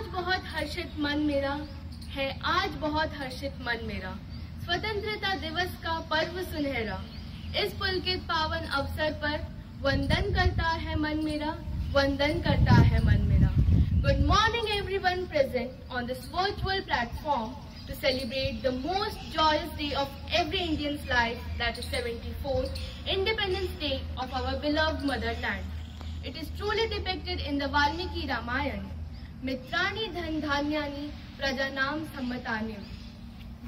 आज बहुत हर्षित मन मेरा है, आज बहुत हर्षित मन मेरा, स्वतंत्रता दिवस का पर्व सुनहरा। इस पुलकित पावन अवसर पर वंदन करता है मन मेरा, वंदन करता है मन मेरा। Good morning everyone present on this virtual platform to celebrate the most joyous day of every Indian's life, that is 74th Independence Day of our beloved motherland. It is truly depicted in the Valmiki Ramayana. मित्राणि धन धान्यानि प्रजानाम सम्मतान्यम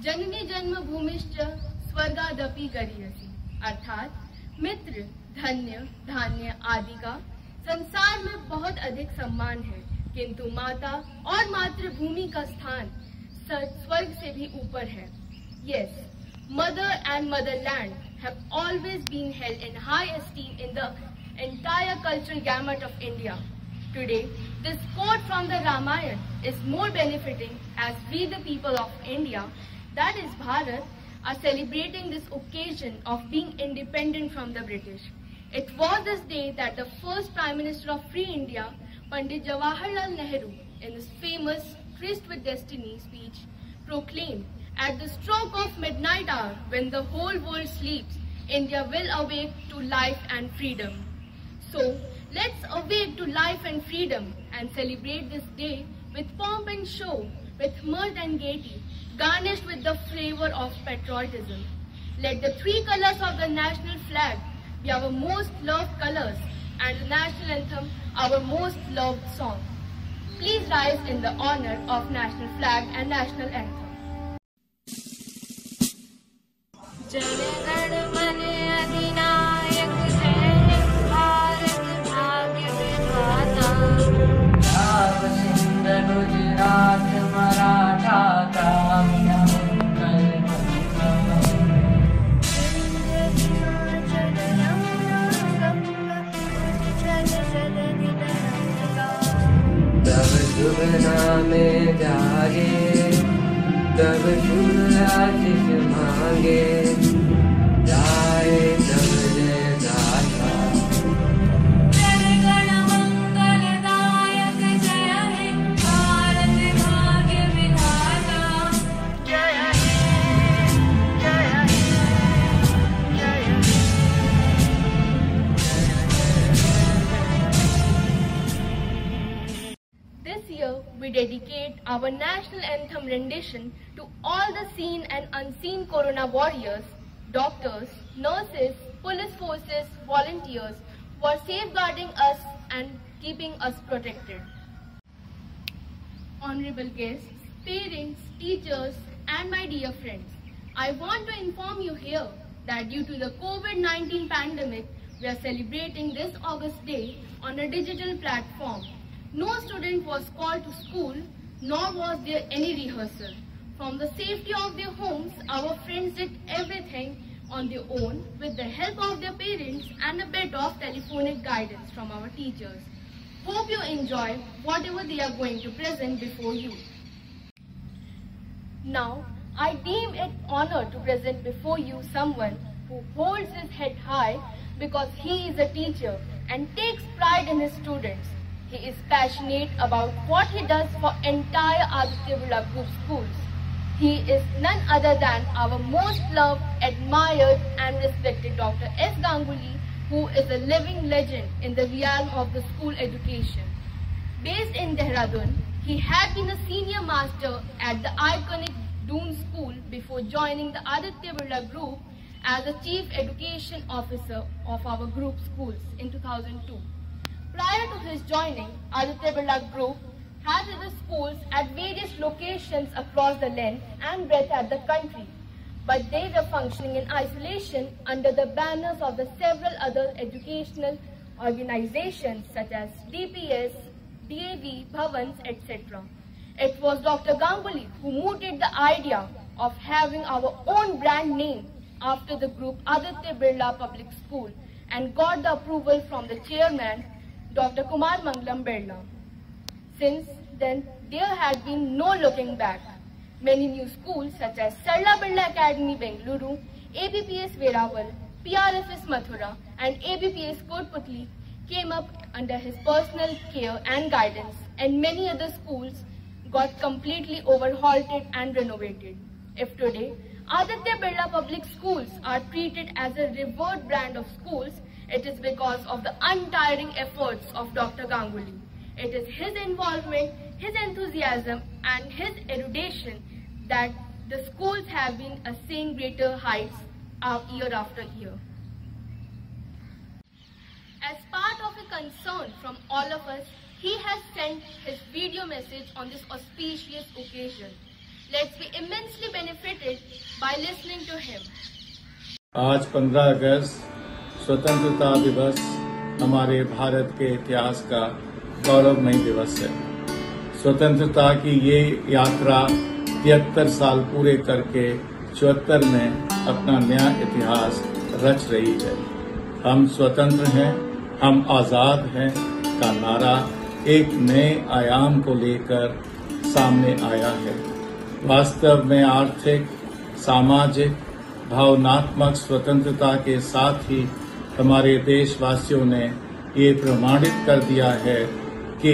जननी जन्म भूमिश्च स्वर्गादपि गरीयसी। अर्थात मित्र, धन्य, धान्य आदि का संसार में बहुत अधिक सम्मान है, किंतु माता और मातृभूमि का स्थान स्वर्ग से भी ऊपर है। Yes, mother and motherland have always been held in high esteem in the entire cultural gamut of India. Today, this quote from the Ramayana is more benefiting as we the people of India, that is Bharat, are celebrating this occasion of being independent from the British. It was this day that the first Prime Minister of Free India, Pandit Jawaharlal Nehru, in his famous Tryst with Destiny speech, proclaimed, "At the stroke of midnight hour, when the whole world sleeps, India will awake to life and freedom." So, let's awake to life and freedom and celebrate this day with pomp and show, with mirth and gaiety, garnished with the flavor of patriotism. Let the three colors of the national flag be our most loved colors and the national anthem our most loved song. Please rise in the honor of national flag and national anthem. Gujarat Maratha Kavya तब शुभ नामे जागे, तब शुभ आशीष मांगे, जाए तब जय गाथा। This year, we dedicate our national anthem rendition to all the seen and unseen corona warriors, doctors, nurses, police forces, volunteers who are safeguarding us and keeping us protected. Honorable guests, parents, teachers, and my dear friends, I want to inform you here that due to the COVID-19 pandemic, we are celebrating this August Day on a digital platform. No student was called to school, nor was there any rehearsal. From the safety of their homes, our friends did everything on their own with the help of their parents and a bit of telephonic guidance from our teachers. Hope you enjoy whatever they are going to present before you. Now, I deem it honor to present before you someone who holds his head high because he is a teacher and takes pride in his students. He is passionate about what he does for entire Aditya Birla Group schools. He is none other than our most loved, admired and respected Dr. S. Ganguly, who is a living legend in the realm of the school education. Based in Dehradun, he had been a senior master at the iconic Doon School before joining the Aditya Birla Group as the Chief Education Officer of our group schools in 2002. Prior to his joining, Aditya Birla Group had its schools at various locations across the length and breadth of the country, but they were functioning in isolation under the banners of the several other educational organizations such as DPS, DAV, Bhavans, etc. It was Dr. Ganguly who mooted the idea of having our own brand name after the group Aditya Birla Public School and got the approval from the chairman, Dr. Kumar Mangalam Birla. Since then, there had been no looking back. Many new schools such as Sarla Birla Academy, Bengaluru, ABPS Veeraval, PRFS Mathura and ABPS Kotputli came up under his personal care and guidance, and many other schools got completely overhauled and renovated. If today Aditya Birla Public Schools are treated as a revered brand of schools, it is because of the untiring efforts of Dr. Ganguly. It is his involvement, his enthusiasm and his erudition that the schools have been seeing greater heights year after year. As part of a concern from all of us, he has sent his video message on this auspicious occasion. Let's be immensely benefited by listening to him. आज 15 अगस्त स्वतंत्रता दिवस हमारे भारत के इतिहास का गौरवमय दिवस है। स्वतंत्रता की ये यात्रा 73 साल पूरे करके 74 में अपना नया इतिहास रच रही है। हम स्वतंत्र हैं, हम आजाद हैं का नारा एक नए आयाम को लेकर सामने आया है। वास्तव में आर्थिक, सामाजिक, भावनात्मक स्वतंत्रता के साथ ही हमारे देशवासियों ने ये प्रमाणित कर दिया है कि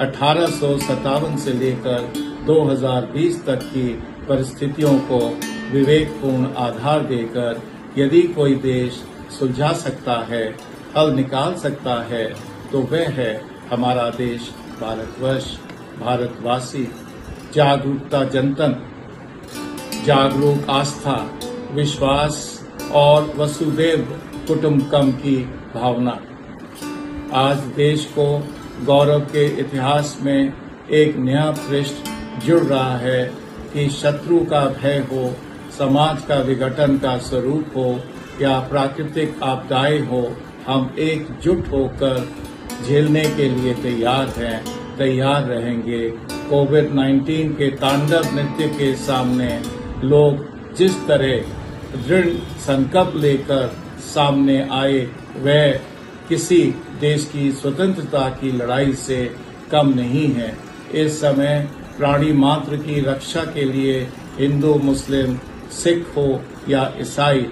1857 से लेकर 2020 तक की परिस्थितियों को विवेकपूर्ण आधार देकर यदि कोई देश सुलझा सकता है, हल निकाल सकता है, तो वह है हमारा देश भारतवर्ष। भारतवासी जागरूकता, जनतन, जागरूक आस्था, विश्वास और वसुदैव कुटुंबकम की भावना आज देश को गौरव के इतिहास में एक नया पृष्ठ जुड़ रहा है कि शत्रु का भय हो, समाज का विघटन का स्वरूप हो या प्राकृतिक आपदाएं हो, हम एकजुट होकर झेलने के लिए तैयार हैं, तैयार रहेंगे। कोविड-19 के तांडव नृत्य के सामने लोग जिस तरह दृढ़ संकल्प लेकर सामने आए, वह किसी देश की स्वतंत्रता की लड़ाई से कम नहीं है। इस समय प्राणी मात्र की रक्षा के लिए हिंदू, मुस्लिम, सिख हो या ईसाई,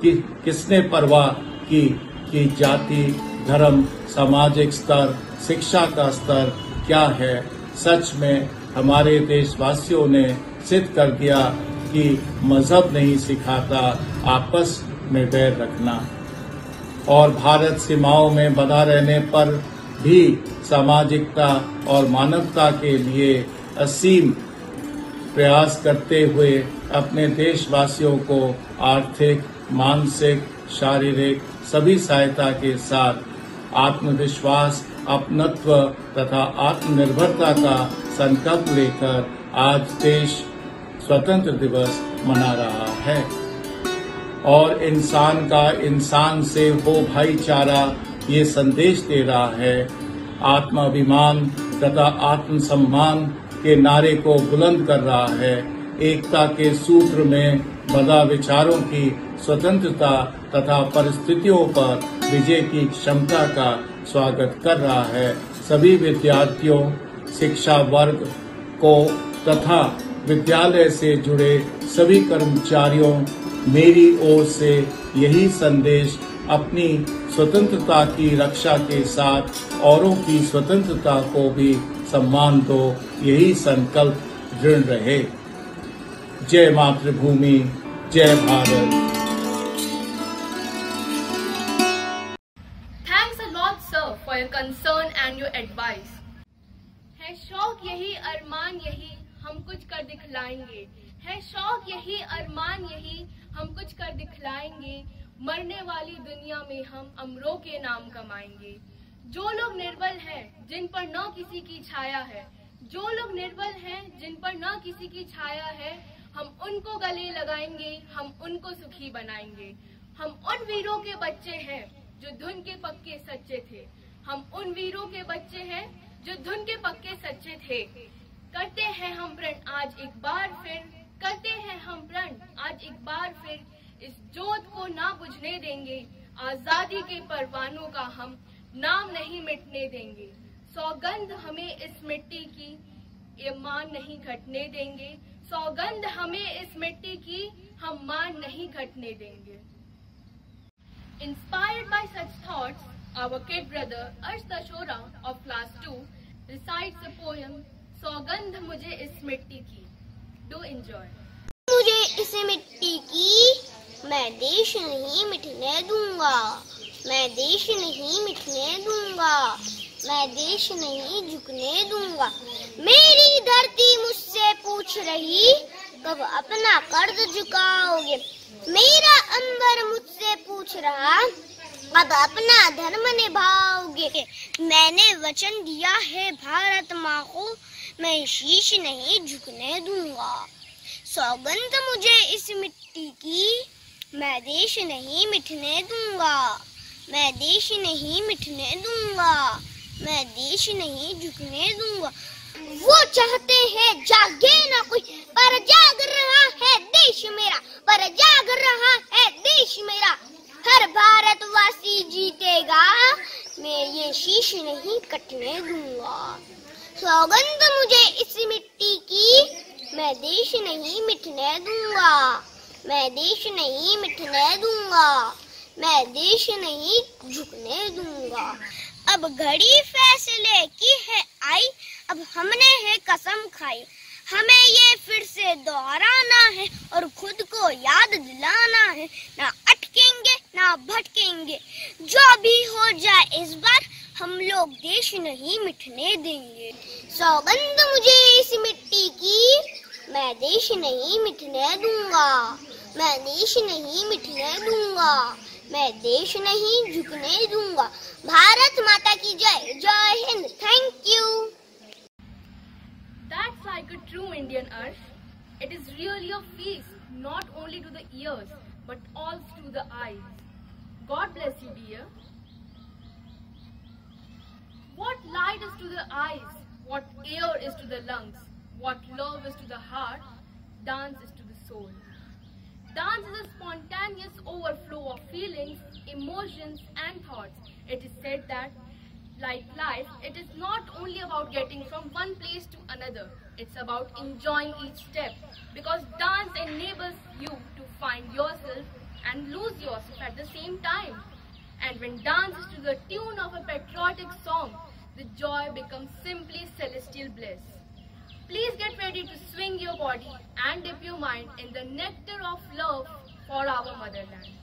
किसने परवाह की कि जाति, धर्म, सामाजिक स्तर, शिक्षा का स्तर क्या है। सच में हमारे देशवासियों ने सिद्ध कर दिया कि मजहब नहीं सिखाता आपस में बैर रखना, और भारत सीमाओं में बना रहने पर भी सामाजिकता और मानवता के लिए असीम प्रयास करते हुए अपने देशवासियों को आर्थिक, मानसिक, शारीरिक सभी सहायता के साथ आत्मविश्वास, अपनत्व तथा आत्मनिर्भरता का संकल्प लेकर आज देश स्वतंत्र दिवस मना रहा है। और इंसान का इंसान से हो भाईचारा ये संदेश दे रहा है। आत्माभिमान तथा आत्मसम्मान के नारे को बुलंद कर रहा है। एकता के सूत्र में बंधा विचारों की स्वतंत्रता तथा परिस्थितियों पर विजय की क्षमता का स्वागत कर रहा है। सभी विद्यार्थियों, शिक्षा वर्ग को तथा विद्यालय से जुड़े सभी कर्मचारियों मेरी ओर से यही संदेश, अपनी स्वतंत्रता की रक्षा के साथ औरों की स्वतंत्रता को भी सम्मान दो, यही संकल्प दृढ़ रहे। जय मातृभूमि, जय Bharat. Thanks a lot, sir, for your concern and your advice. है शौक यही, अरमान यही, हम कुछ कर दिखलाएंगे। है शौक यही, अरमान यही, हम कुछ कर दिखलाएंगे। मरने वाली दुनिया में हम अमरों के नाम कमाएंगे। जो लोग निर्बल हैं, जिन पर न किसी की छाया है, जो लोग निर्बल हैं, जिन पर न किसी की छाया है, हम उनको गले लगाएंगे, हम उनको सुखी बनाएंगे। हम उन वीरों के बच्चे हैं जो धुन के पक्के सच्चे थे। हम उन वीरों के बच्चे हैं जो धुन के पक्के सच्चे थे। करते हैं हम प्रण आज एक बार फिर, करते हैं हम प्रण आज एक बार फिर, इस जोत को ना बुझने देंगे। आजादी के परवानों का हम नाम नहीं मिटने देंगे। सौगंध हमें इस मिट्टी की, ये मान नहीं घटने देंगे। सौगंध हमें इस मिट्टी की, हम मान नहीं घटने देंगे। Inspired by such thoughts, our kid brother Arsh Dashora of class 2 recites the poem सौगंध मुझे इस मिट्टी की। Do enjoy. मुझे इस मिट्टी की, मैं देश नहीं मिटने दूंगा। मैं देश नहीं मिटने दूंगा। मैं देश नहीं झुकने दूंगा। मेरी धरती मुझसे पूछ रही, कब अपना कर्ज चुकाओगे। मेरा अंबर मुझसे पूछ रहा, अब अपना धर्म निभाओगे। मैंने वचन दिया है भारत माँ को, मैं शीश नहीं झुकने दूंगा। सौगंध मुझे इस मिट्टी की, मैं देश नहीं मिटने दूंगा। मैं देश नहीं मिटने दूंगा। मैं देश नहीं झुकने दूंगा। वो चाहते हैं जागे ना कोई, पर जाग रहा है देश मेरा। पर जाग रहा है देश मेरा। हर भारतवासी जीतेगा, मैं ये शीश नहीं कटने दूंगा। सौगंध मुझे इस मिट्टी की, मैं देश नहीं मिटने दूंगा। मैं देश नहीं मिटने दूंगा। मैं देश नहीं झुकने दूंगा। अब घड़ी फैसले की है आई, अब हमने है कसम खाई। हमें ये फिर से दोहराना है और खुद को याद दिलाना है। ना अटकेंगे ना भटकेंगे, जो भी हो जाए इस बार हम लोग देश नहीं मिटने देंगे। सौगंध मुझे इस मिट्टी की, मैं देश नहीं मिटने दूंगा। मैं देश नहीं मिटने दूंगा। मैं देश नहीं झुकने दूंगा। भारत माता की जय। जय Hind. Thank you. That's like a true Indian earth. It is really a feast, not only to the ears, but also to the eyes. God bless you, dear. What light is to the eyes, what air is to the lungs, what love is to the heart, dance is to the soul. Dance is a spontaneous overflow of feelings, emotions and thoughts. It is said that, like life, it is not only about getting from one place to another. It's about enjoying each step, because dance enables you to find yourself and lose yourself at the same time. And when dance is to the tune of a patriotic song, the joy becomes simply celestial bliss. Please get ready to swing your body and dip your mind in the nectar of love for our motherland.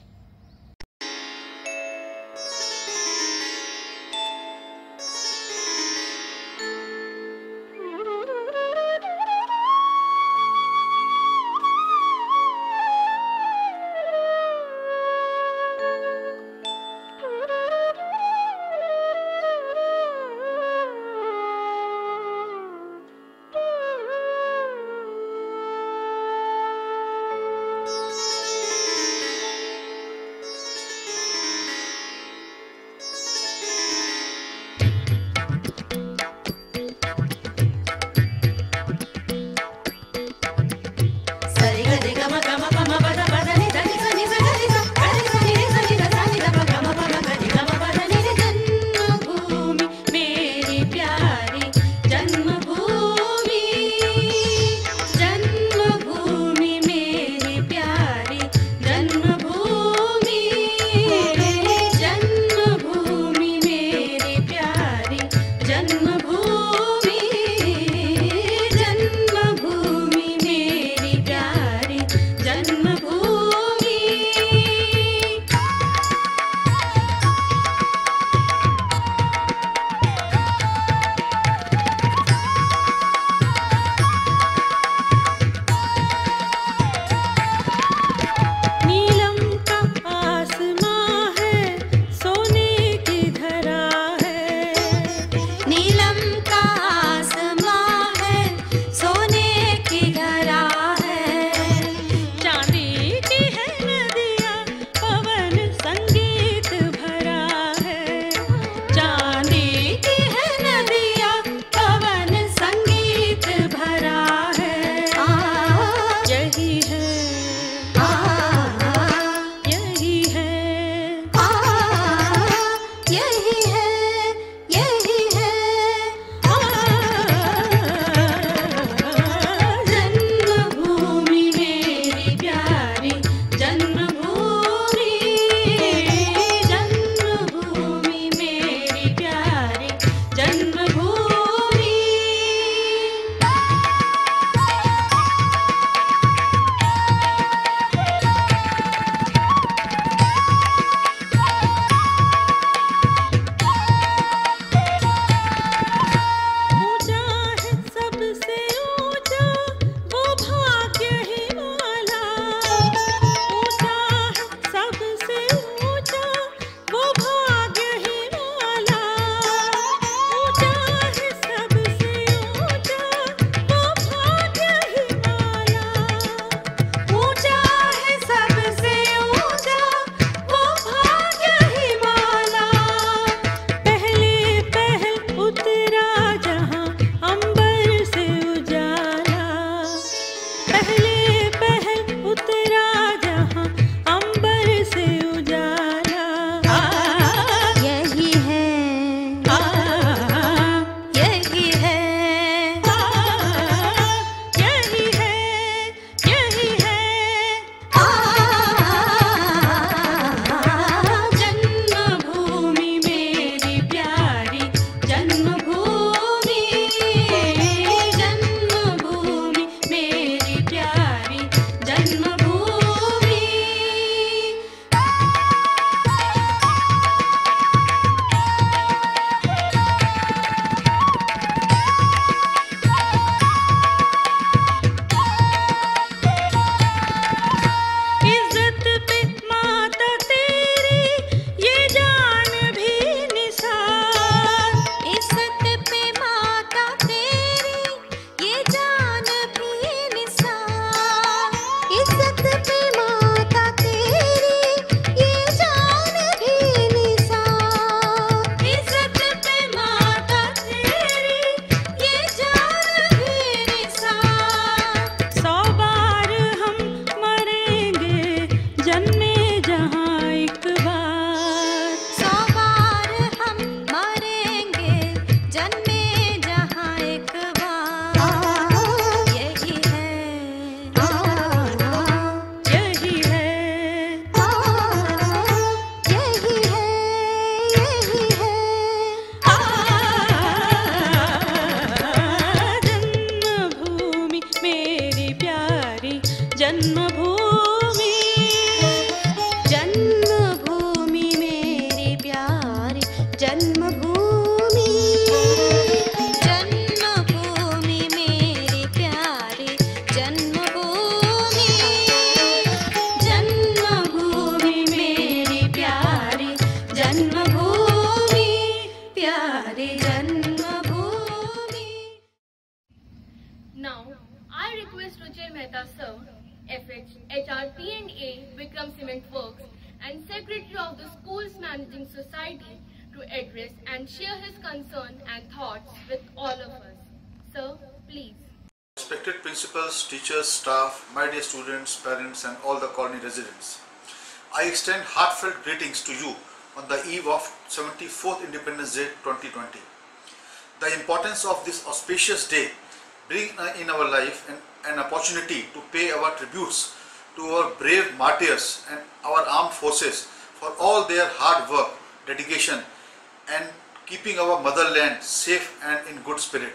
which HRP&A Vikram Cement Works and Secretary of the School's Managing Society to address and share his concern and thoughts with all of us. Sir, please. Respected principals, teachers, staff, my dear students, parents and all the colony residents. I extend heartfelt greetings to you on the eve of 74th Independence Day 2020. The importance of this auspicious day brings in our life an opportunity to pay our tributes to our brave martyrs and our armed forces for all their hard work, dedication and keeping our motherland safe and in good spirit.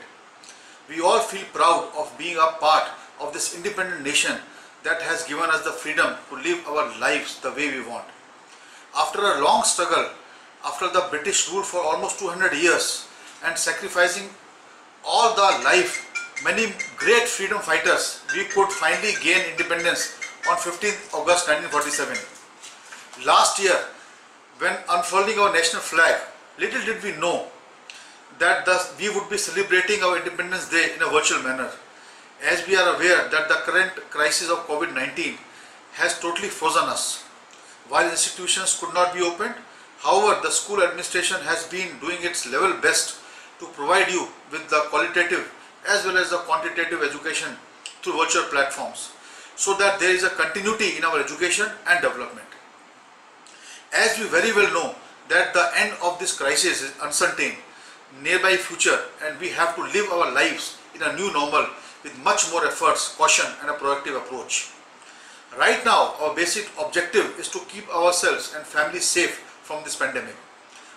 We all feel proud of being a part of this independent nation that has given us the freedom to live our lives the way we want. After a long struggle, after the British rule for almost 200 years and sacrificing all the life, many great freedom fighters, we could finally gain independence on 15th August 1947. Last year, when unfurling our national flag, little did we know that we would be celebrating our Independence Day in a virtual manner, as we are aware that the current crisis of COVID-19 has totally frozen us. While institutions could not be opened, however, the school administration has been doing its level best to provide you with the qualitative as well as the quantitative education through virtual platforms, so that there is a continuity in our education and development. As we very well know that the end of this crisis is uncertain, nearby future, and we have to live our lives in a new normal with much more efforts, caution and a proactive approach. Right now, our basic objective is to keep ourselves and families safe from this pandemic.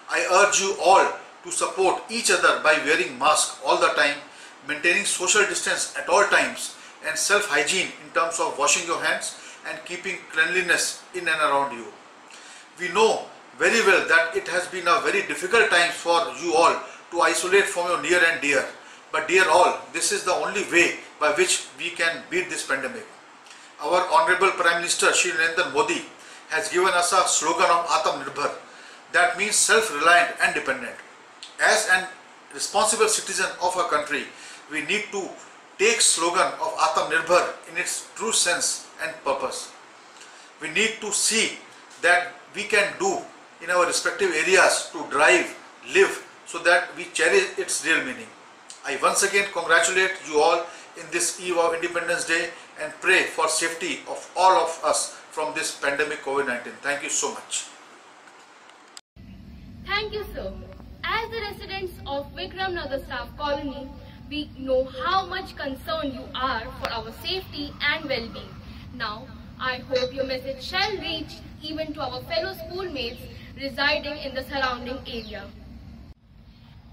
I urge you all to support each other by wearing masks all the time, maintaining social distance at all times and self-hygiene in terms of washing your hands and keeping cleanliness in and around you. We know very well that it has been a very difficult time for you all to isolate from your near and dear. But dear all, this is the only way by which we can beat this pandemic. Our Honorable Prime Minister Shri Narendra Modi has given us a slogan of Atmanirbhar, that means self-reliant and dependent. As an responsible citizen of our country, we need to take slogan of Atmanirbhar in its true sense and purpose. We need to see that we can do in our respective areas to drive, live, so that we cherish its real meaning. I once again congratulate you all in this eve of Independence Day and pray for safety of all of us from this pandemic COVID-19. Thank you so much. Thank you, sir. As the residents of Vikram Nagar Staff Colony, we know how much concerned you are for our safety and well-being. Now, I hope your message shall reach even to our fellow schoolmates residing in the surrounding area.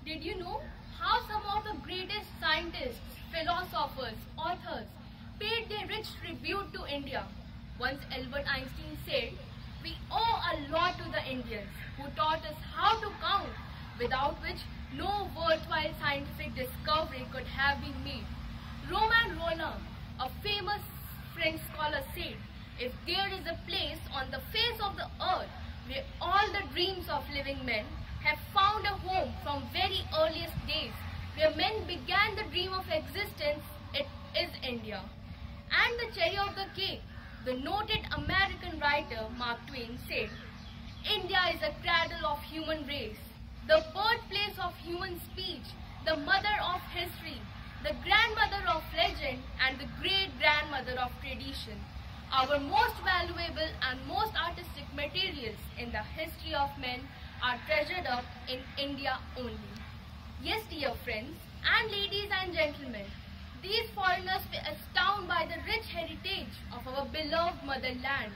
Did you know how some of the greatest scientists, philosophers, authors paid their rich tribute to India? Once Albert Einstein said, "We owe a lot to the Indians who taught us how to count, without which no worthwhile scientific discovery could have been made." Romain Rolland, a famous French scholar, said, "If there is a place on the face of the earth where all the dreams of living men have found a home from very earliest days, where men began the dream of existence, it is India." And the cherry of the cake, the noted American writer Mark Twain said, "India is a cradle of human race, the birthplace of human speech, the mother of history, the grandmother of legend, and the great-grandmother of tradition. Our most valuable and most artistic materials in the history of men are treasured up in India only." Yes, dear friends and ladies and gentlemen, these foreigners were astounded by the rich heritage of our beloved motherland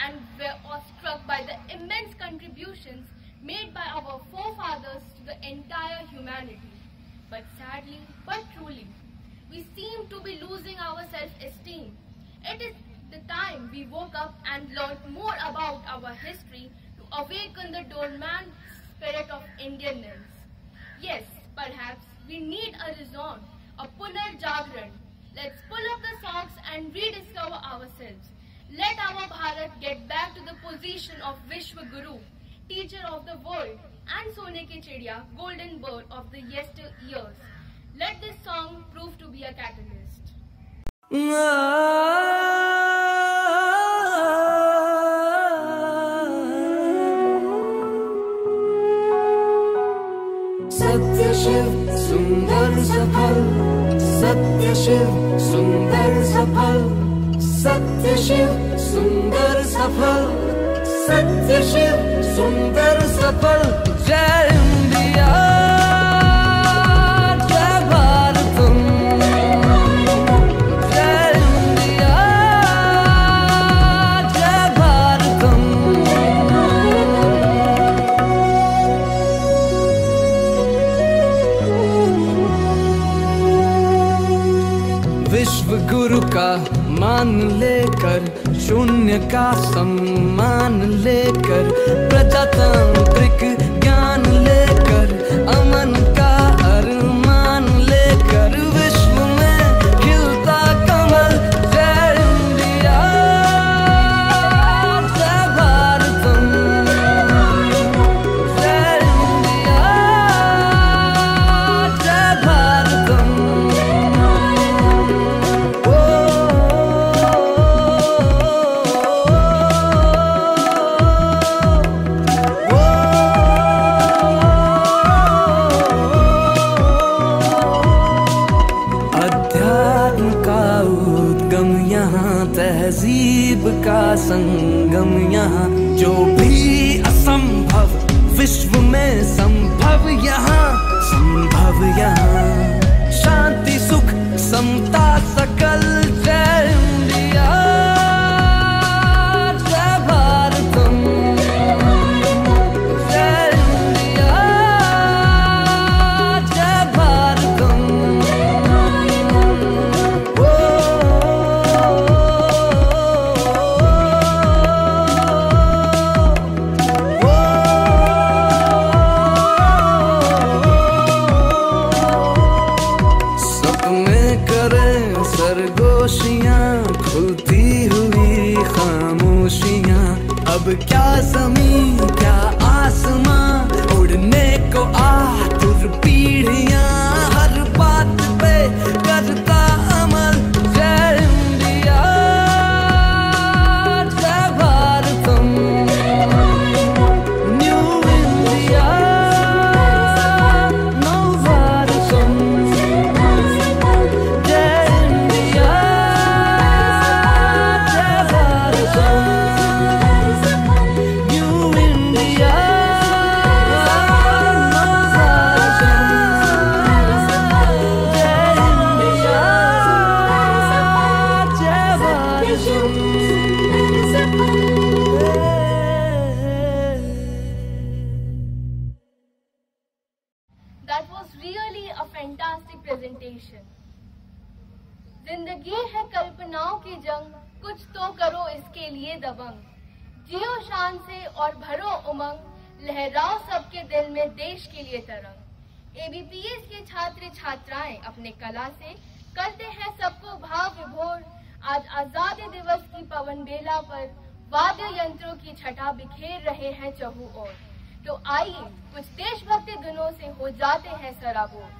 and were awestruck by the immense contributions made by our forefathers to the entire humanity. But sadly, but truly, we seem to be losing our self-esteem. It is the time we woke up and learned more about our history to awaken the dormant spirit of Indianness. Yes, perhaps we need a reason, a Punarjagran. Let's pull up the socks and rediscover ourselves. Let our Bharat get back to the position of Vishwa Guru, teacher of the world, and Sone Ki Chidiya, golden bird of the yesteryears. Let this song prove to be a catalyst. सत्य शिव सुंदर सफल, सत्य शिव सुंदर सफल, सत्य शिव सुंदर सफल, सत्य शिव सुंदर सफल। जय इंडिया, जय भारतम, जय इंडिया, जय भारतम। विश्व गुरु का मान लेकर, शून्य का सम्मान लेकर, प्रजातांत्रिक ज्ञान लेकर, अमन का अरमान लेकर, विश्व में खिलता कमल। जय इंडिया, जय भारतम, जय इंडिया, जय भारतम। तहजीब का संगम यहाँ, जो भी असंभव विश्व में संभव यहाँ, संभव यहाँ। शांति सुख समता सकल। जय इंडिया, जय भारतम, जय इंडिया, जय भारतम। सरगोशियां खुलती हुई खामोशियां, अब क्या ज़मीं क्या आसमां, उड़ने को आतुर पीढ़ियां, हर बात पे करता अमल। जय इंडिया, जय भारतम, न्यू इंडिया, नव Bharatam. That was really a fantastic presentation. जिंदगी है कल्पनाओं की जंग, कुछ तो करो इसके लिए दबंग। जियो शान से और भरो उमंग, लहराओ सबके दिल में देश के लिए तरंग। एबीपीएस के छात्र छात्राएं अपने कला से करते हैं सबको भाव विभोर। आज आजादी दिवस की पवन बेला पर वाद्य यंत्रों की छटा बिखेर रहे हैं चहु ओर। तो आइए कुछ देशभक्ति धुनों से हो जाते हैं सराबोर।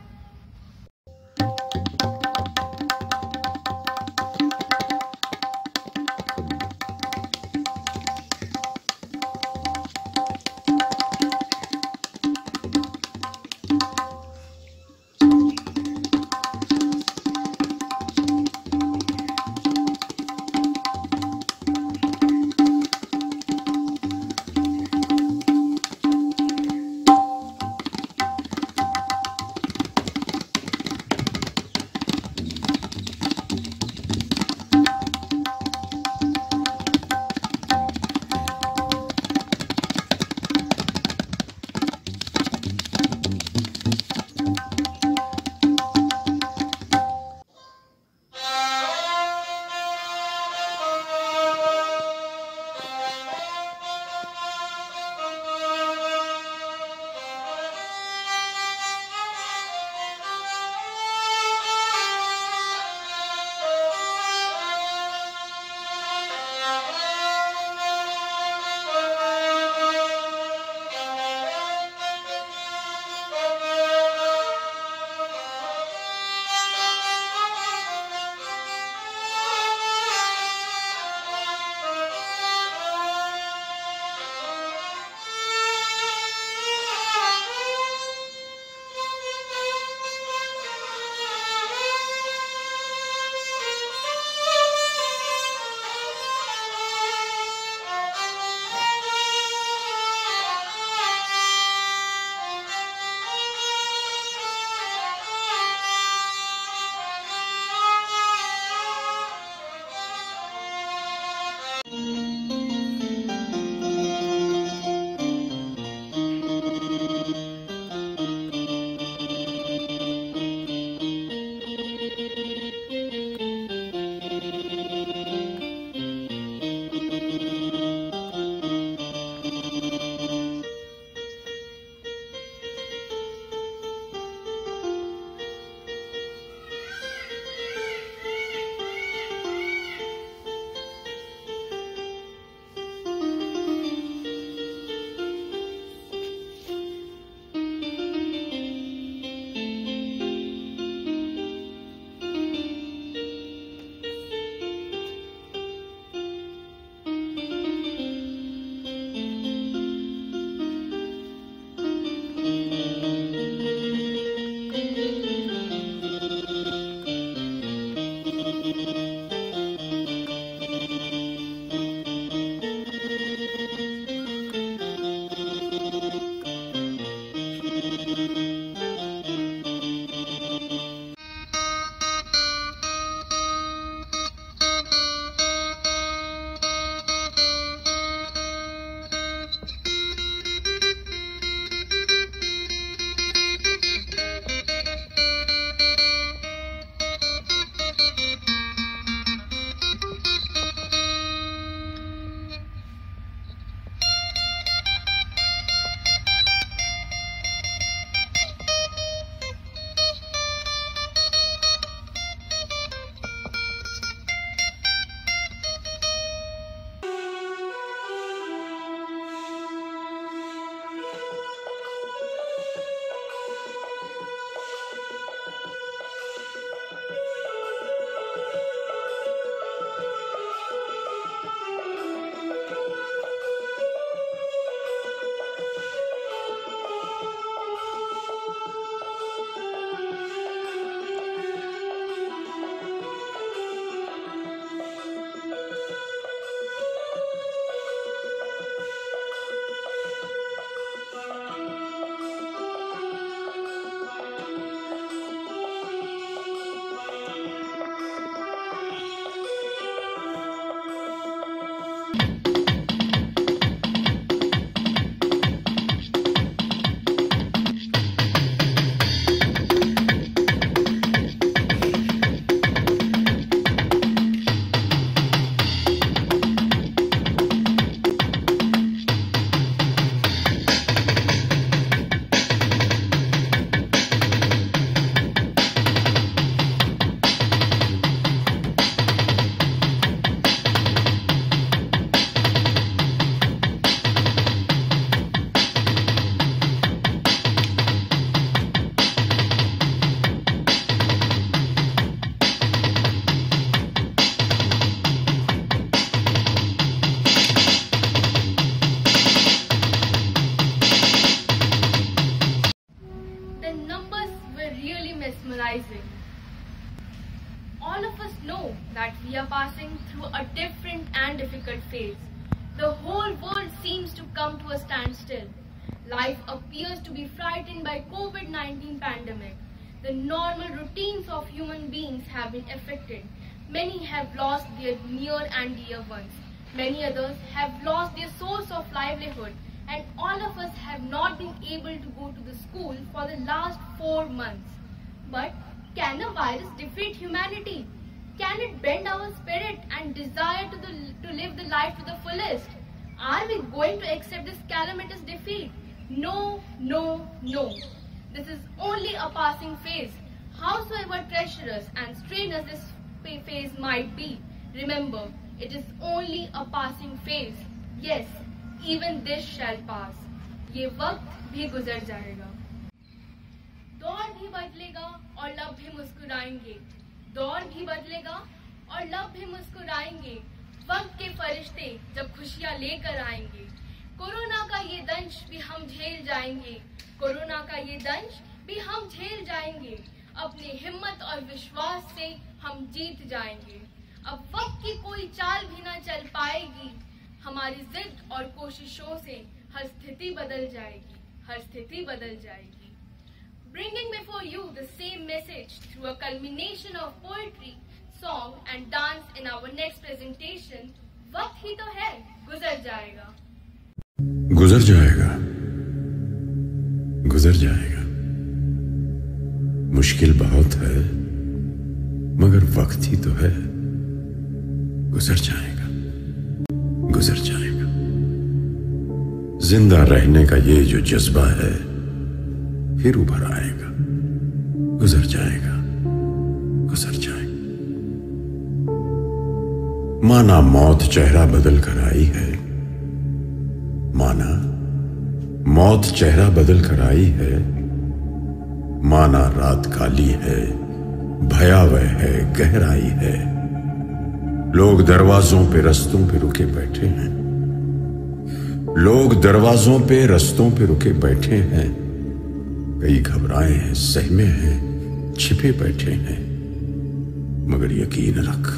mesmerizing. All of us know that we are passing through a different and difficult phase. The whole world seems to come to a standstill. Life appears to be frightened by COVID-19 pandemic. The normal routines of human beings have been affected. Many have lost their near and dear ones. Many others have lost their source of livelihood. And all of us have not been able to go to the school for the last 4 months. But can a virus defeat humanity? Can it bend our spirit and desire to live the life to the fullest? Are we going to accept this calamitous defeat? No, no, no. This is only a passing phase. Howsoever treacherous and strenuous this phase might be, remember, it is only a passing phase. Yes, even this shall pass. ये वक्त भी गुजर जाएगा. दौर भी बदलेगा और लब भी मुस्कुराएंगे. दौर भी बदलेगा और लब भी मुस्कुराएंगे. वक्त के फरिश्ते जब खुशियां लेकर आएंगे. कोरोना का ये दंश भी हम झेल जाएंगे. कोरोना का ये दंश भी हम झेल जाएंगे. अपनी हिम्मत और विश्वास से हम जीत जाएंगे. अब वक्त की कोई चाल भी न चल पाएगी. हमारी जिद और कोशिशों से हर स्थिति बदल जाएगी. हर स्थिति बदल जाएगी. Bringing before you the same message through a culmination of poetry, song and dance in our next presentation. वक्त ही तो है, गुजर जाएगा. गुजर जाएगा, गुजर जाएगा. मुश्किल बहुत है, मगर वक्त ही तो है. गुजर जाएगा, गुजर जाएगा. जिंदा रहने का ये जो जज्बा है, फिर उभर आएगा. गुजर जाएगा, गुजर जाएगा. माना मौत चेहरा बदल कर आई है. माना मौत चेहरा बदल कर आई है. माना रात काली है, भयावह है, गहराई है. लोग दरवाजों पे रस्तों पे रुके बैठे हैं. लोग दरवाजों पे रस्तों पे रुके बैठे हैं. कई घबराए हैं, सहमे हैं, छिपे बैठे हैं. मगर यकीन रख,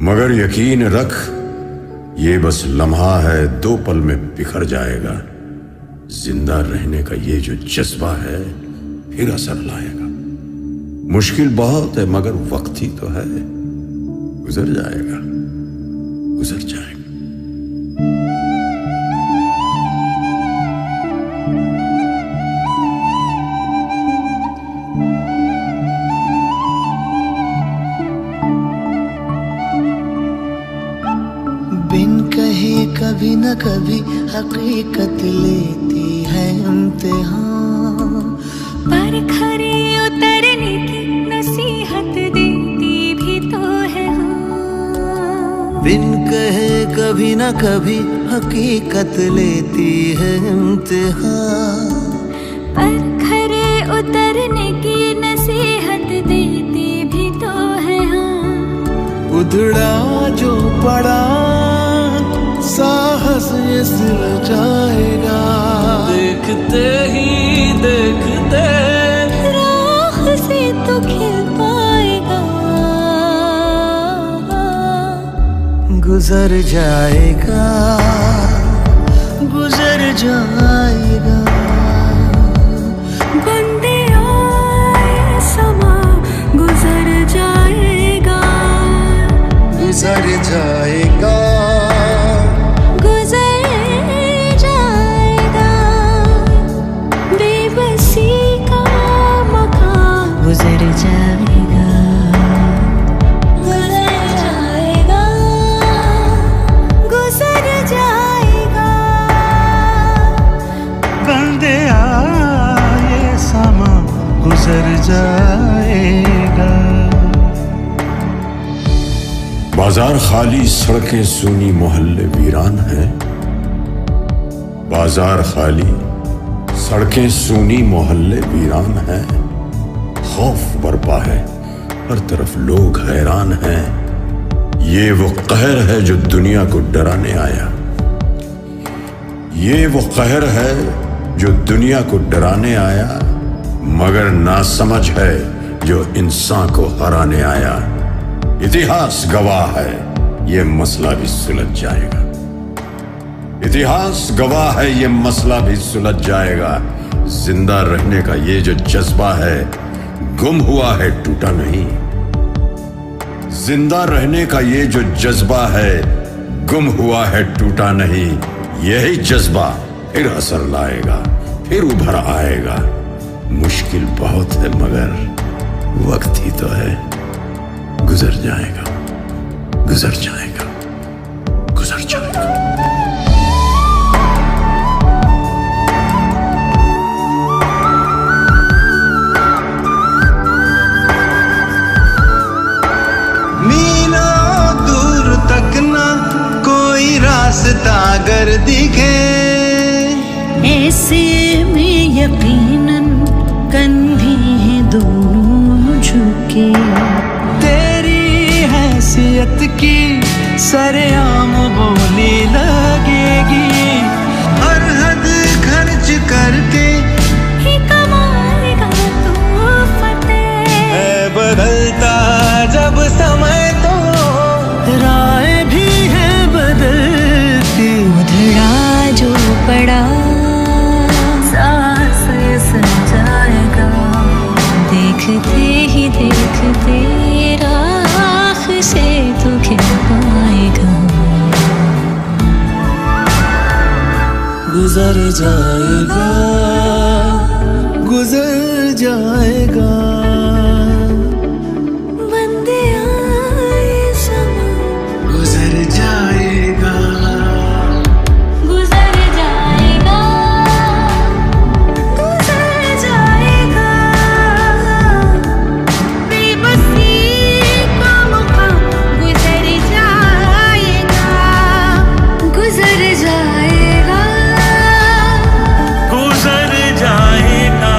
मगर यकीन रख, ये बस लम्हा है, 2 पल में बिखर जाएगा. जिंदा रहने का ये जो जज्बा है, फिर असर लाएगा. मुश्किल बहुत है, मगर वक्त ही तो है. गुजर जाएगा, गुजर जाएगा. बिन कहे कभी न कभी हकीकत लेती है इम्तिहान. पर खरे उतरने की नसीहत देती भी तो है. बिन कहे कभी न कभी हकीकत लेती है इम्तिहान. पर खरे उतरने की नसीहत देती भी तो है. उधड़ा जो पड़ा साहस ये सिल जाएगा. देखते ही देखते राह से तो खिल पाएगा. गुजर जाएगा, गुजर जाएगा. बंदे आए समा गुजर जाएगा. गुजर जाएगा. गुजर जाएगा। बाजार खाली, सड़कें सूनी, मोहल्ले वीरान हैं। बाजार खाली, सड़कें सूनी, मोहल्ले वीरान हैं। खौफ बरपा है, हर तरफ लोग हैरान हैं। ये वो कहर है जो दुनिया को डराने आया। ये वो कहर है जो दुनिया को डराने आया, मगर नासमझ है जो इंसान को हराने आया। इतिहास गवाह है, ये मसला भी सुलझ जाएगा। इतिहास गवाह है, ये मसला भी सुलझ जाएगा। जिंदा रहने का ये जो जज्बा है, गुम हुआ है, टूटा नहीं। जिंदा रहने का ये जो जज्बा है, गुम हुआ है, टूटा नहीं। यही जज्बा फिर असर लाएगा, फिर उभर आएगा। मुश्किल बहुत है मगर वक्त ही तो है। गुजर जाएगा, गुजर जाएगा, गुजर जाएगा। मीलों दूर तक ना कोई रास्ता अगर दिखे, ऐसे में यकीनन कंधे हैं दोनों झुके। तेरी हैसियत की सरेआम बोली लगेगी। हर हद खर्च करके ही कमाएगा तू फतेह। है बदलता जब समय तो राय भी है बदलती। उधड़ा जो पड़ा सांस सर जाएगा। देखते ही देखते राख से तू गिर पाएगा। गुजर जाएगा, गुजर जाएगा। बंदे आए समा गुजर जाएगा, गुजर जाएगा, गुजर जाएगा। बेबसी का मुकाम गुजर जाएगा, गुजर जाएगा, गुजर जाएगा,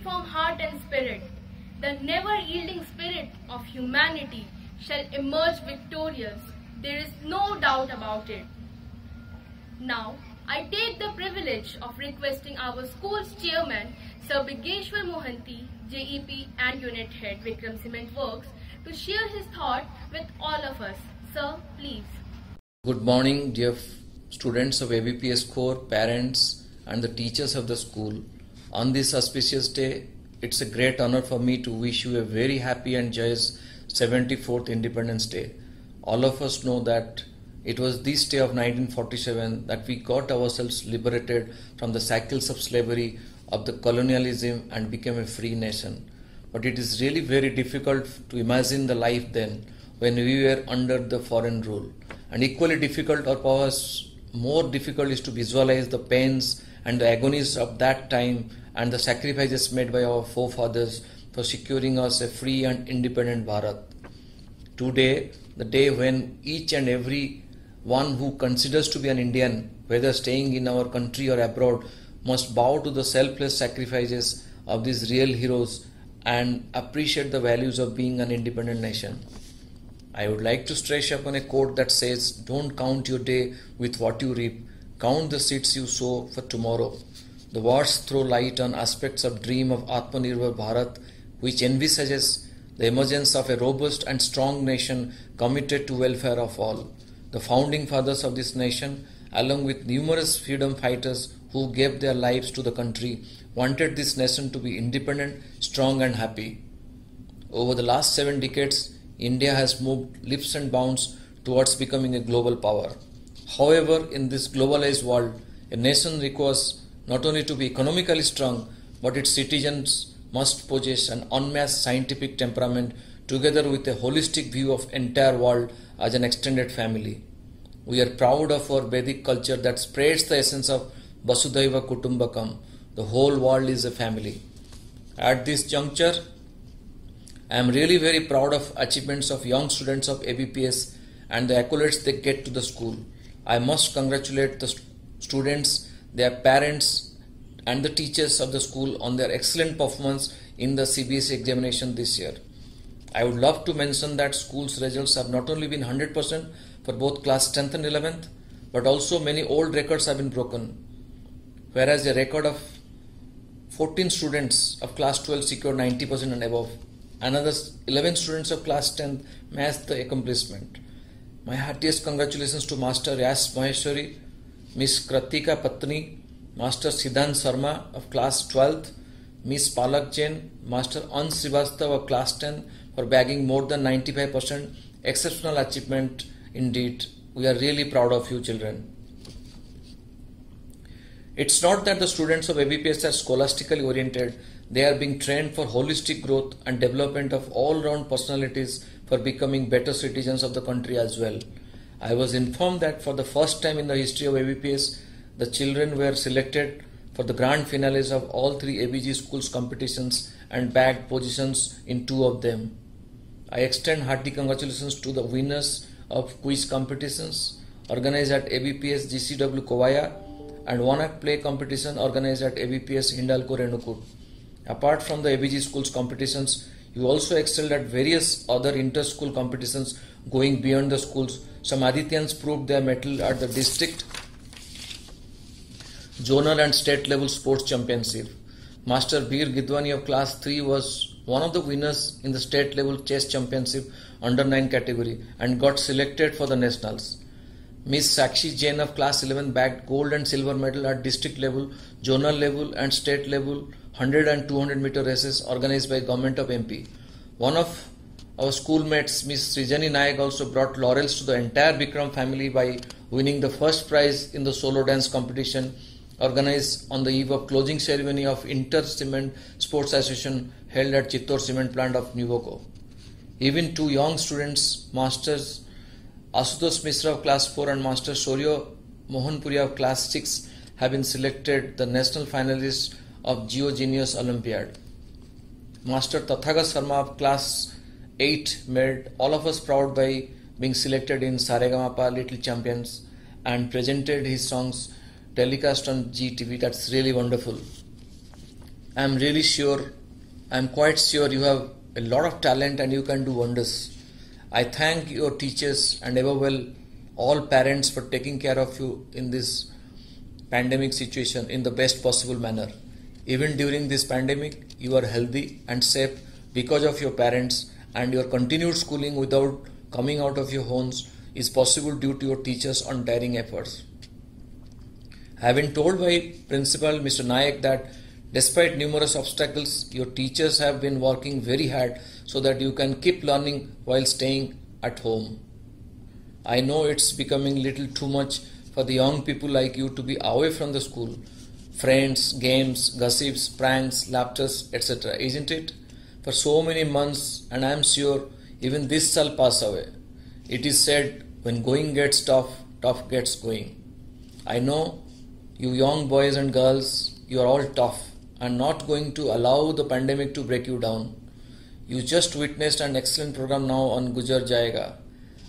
from heart and spirit, the never-yielding spirit of humanity shall emerge victorious. There is no doubt about it. Now, I take the privilege of requesting our school's chairman, Sir Bigeshwar Mohanty, JEP and Unit Head, Vikram Cement Works, to share his thought with all of us. Sir, please. Good morning, dear students of ABPS Core, parents and the teachers of the school. On this auspicious day, it's a great honor for me to wish you a very happy and joyous 74th Independence Day. All of us know that it was this day of 1947 that we got ourselves liberated from the shackles of slavery, of the colonialism, and became a free nation. But it is really very difficult to imagine the life then when we were under the foreign rule. And equally difficult, or perhaps more difficult, is to visualize the pains and the agonies of that time and the sacrifices made by our forefathers for securing us a free and independent Bharat. Today, the day when each and every one who considers to be an Indian, whether staying in our country or abroad, must bow to the selfless sacrifices of these real heroes and appreciate the values of being an independent nation. I would like to stress upon a quote that says, "Don't count your day with what you reap, count the seeds you sow for tomorrow." The words throw light on aspects of dream of Atmanirbhar Bharat, which envisages the emergence of a robust and strong nation committed to welfare of all. The founding fathers of this nation, along with numerous freedom fighters who gave their lives to the country, wanted this nation to be independent, strong and happy. Over the last 7 decades, India has moved leaps and bounds towards becoming a global power. However, in this globalized world, a nation requires not only to be economically strong, but its citizens must possess an unmatched scientific temperament together with a holistic view of entire world as an extended family. We are proud of our Vedic culture that spreads the essence of Vasudhaiva Kutumbakam. The whole world is a family. At this juncture, I am really very proud of achievements of young students of ABPS and the accolades they get to the school. I must congratulate the students, their parents and the teachers of the school on their excellent performance in the CBSE examination this year. I would love to mention that school's results have not only been 100% for both class 10th and 11th, but also many old records have been broken. Whereas a record of 14 students of class 12 secured 90% and above. Another 11 students of class 10th matched the accomplishment. My heartiest congratulations to Master Yash Maheshwari, Miss Kratika Patni, Master Siddhant Sharma of class 12th, Miss Palak Jain, Master Ansh Srivastava of class 10 for bagging more than 95%. Exceptional achievement indeed. We are really proud of you children. It's not that the students of ABPS are scholastically oriented. They are being trained for holistic growth and development of all-round personalities for becoming better citizens of the country as well. I was informed that for the first time in the history of ABPS, the children were selected for the grand finales of all 3 ABG schools competitions and bagged positions in 2 of them. I extend hearty congratulations to the winners of quiz competitions organized at ABPS GCW Kovaya and one-act play competition organized at ABPS Hindalco Renukut. Apart from the ABG schools competitions, you also excelled at various other inter-school competitions going beyond the schools. Some Adityans proved their mettle at the district, zonal and state level sports championship. Master Veer Gidwani of class 3 was one of the winners in the state level chess championship under 9 category and got selected for the nationals. Miss Sakshi Jain of class 11 bagged gold and silver medal at district level, zonal level and state level 100 and 200 meter races organized by Government of MP. One of our schoolmates, Miss Srijani Nayak, also brought laurels to the entire Bikram family by winning the first prize in the solo dance competition organized on the eve of closing ceremony of Inter Cement Sports Association held at Chittor Cement Plant of Nuvoco. Even 2 young students, Masters Asutosh Mishra of class 4 and Master Shoryo Mohanpuri of class 6 have been selected the national finalists of Geo Genius Olympiad. Master Tathagat Sharma of class 8 made all of us proud by being selected in Saregamapa Little Champions and presented his songs telecast on GTV. That's really wonderful. I'm really sure, I'm quite sure you have a lot of talent and you can do wonders. I thank your teachers and above all parents for taking care of you in this pandemic situation in the best possible manner. Even during this pandemic, you are healthy and safe because of your parents, and your continued schooling without coming out of your homes is possible due to your teachers' untiring efforts. I have been told by Principal Mr. Nayak that despite numerous obstacles, your teachers have been working very hard so that you can keep learning while staying at home. I know it's becoming little too much for the young people like you to be away from the school. Friends, games, gossips, pranks, laughters, etc. Isn't it? For so many months, and I am sure even this shall pass away. It is said, when going gets tough, tough gets going. I know you young boys and girls, you are all tough and not going to allow the pandemic to break you down. You just witnessed an excellent program now on Gujar Jayega.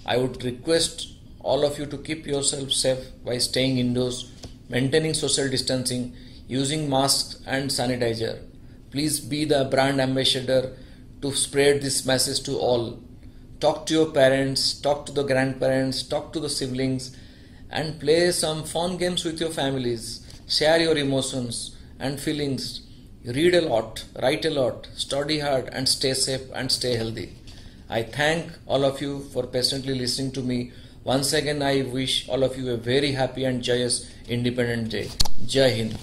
I would request all of you to keep yourself safe by staying indoors, maintaining social distancing, using masks and sanitizer. Please be the brand ambassador to spread this message to all. Talk to your parents, talk to the grandparents, talk to the siblings, and play some fun games with your families. Share your emotions and feelings. Read a lot, write a lot, study hard, and stay safe and stay healthy. I thank all of you for patiently listening to me. Once again, I wish all of you a very happy and joyous Independence Day. Jai Hind.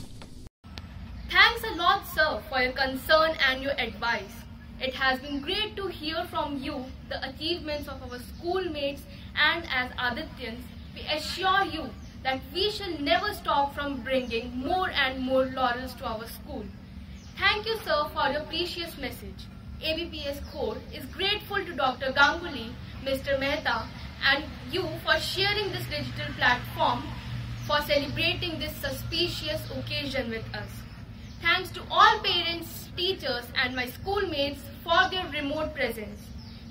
Thanks a lot, sir, for your concern and your advice. It has been great to hear from you the achievements of our schoolmates, and as Adityans, we assure you that we shall never stop from bringing more and more laurels to our school. Thank you, sir, for your precious message. ABPS Core is grateful to Dr. Ganguly, Mr. Mehta, and you for sharing this digital platform for celebrating this auspicious occasion with us. Thanks to all parents, teachers, and my schoolmates for their remote presence.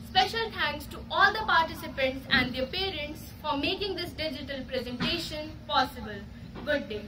Special thanks to all the participants and their parents for making this digital presentation possible. Good day.